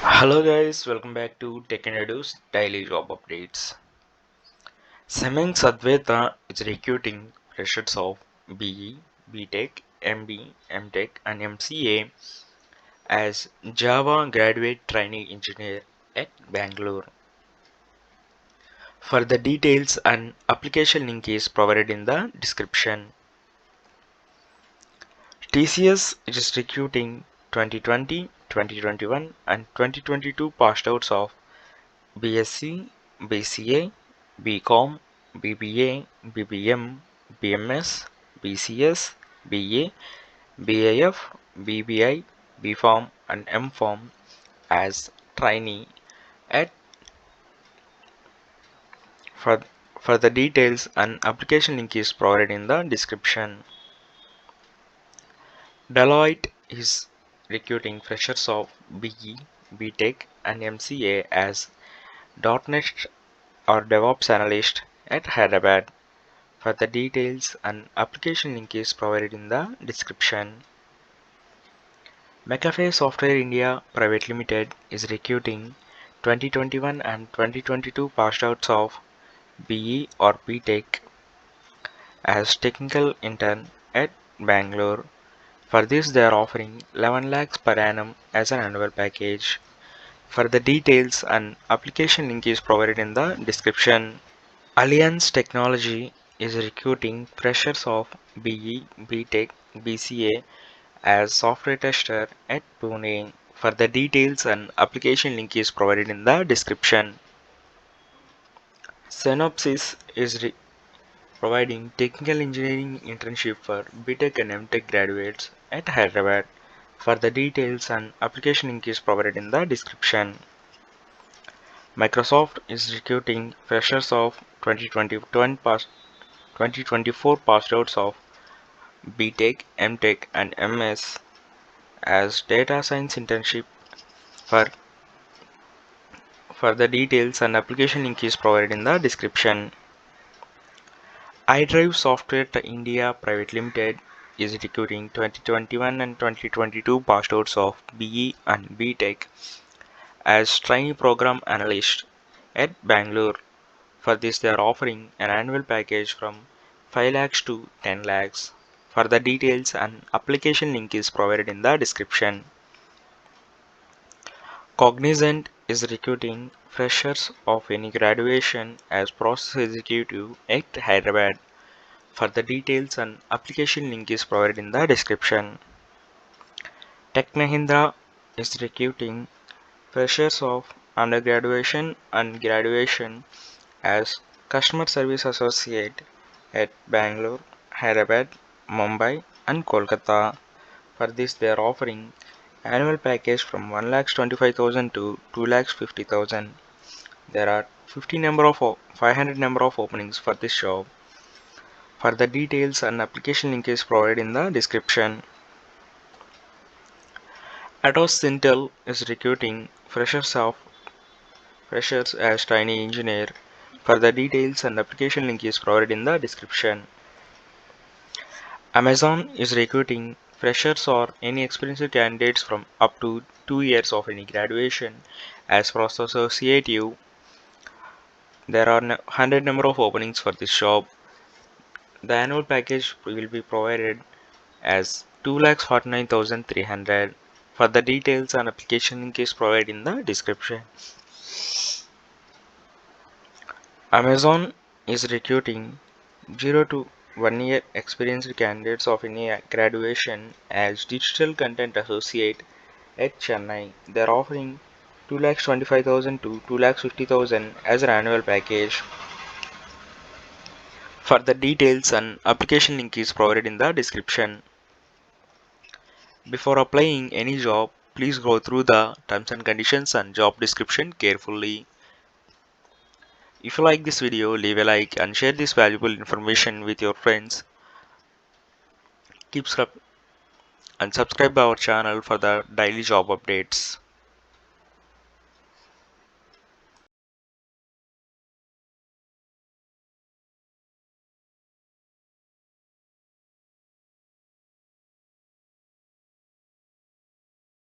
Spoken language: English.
Hello guys, welcome back to Tech and Edu's daily job updates. Semeng Sadveta is recruiting freshers of BE, BTech, MB, MTech and MCA as Java graduate trainee engineer at Bangalore. For the details and application link is provided in the description. TCS is recruiting 2020, 2021 and 2022 passed outs of BSc, BCA, BCom, BBA, BBM, BMS, BCS, BA, BAF, BBI, BPharm and MPharm as trainee at for, for the details and application link is provided in the description. Deloitte is recruiting freshers of BE, BTech and MCA as .NET or DevOps analyst at Hyderabad. For the details and application link is provided in the description. McAfee Software India Private Limited is recruiting 2021 and 2022 passed outs of BE or BTech as technical intern at Bangalore. For this they are offering 11 lakhs per annum as an annual package. For the details and application link is provided in the description. Allianz Technology is recruiting freshers of BE, BTech, BCA as software tester at Pune. For the details and application link is provided in the description. Synopsys is providing technical engineering internship for BTech and MTech graduates at Hyderabad. For the details and application link is provided in the description. Microsoft is recruiting freshers of 2024 passed outs of BTech, MTech and MS as data science internship. For the details and application link is provided in the description. iDrive Software India Private Limited is recruiting 2021 and 2022 passed outs of BE and BTech as trainee program analyst at Bangalore. For this they are offering an annual package from 5 lakhs to 10 lakhs. For the details and application link is provided in the description. Cognizant is recruiting freshers of any graduation as process executive at Hyderabad. For the details and application link is provided in the description. Tech Mahindra is recruiting freshers of undergraduation and graduation as customer service associate at Bangalore, Hyderabad, Mumbai and Kolkata. For this they are offering annual package from 1,25,000 to 2,50,000. There are 500 number of openings for this job. For the details and application link is provided in the description. Atos Intel is recruiting freshers as trainee engineer. For the details and application link is provided in the description. Amazon is recruiting freshers or any experienced candidates from up to 2 years of any graduation as process associate. There are 100 number of openings for this job. The annual package will be provided as 2,49,300. For the details and application link is provided in the description. Amazon is recruiting 0 to 1 year experienced candidates of any graduation as digital content associate at Chennai. They are offering 2,25,000 to 2,50,000 as an annual package. For the details and application link is provided in the description. Before applying any job, please go through the terms and conditions and job description carefully. If you like this video, leave a like and share this valuable information with your friends. Keep and subscribe our channel for the daily job updates.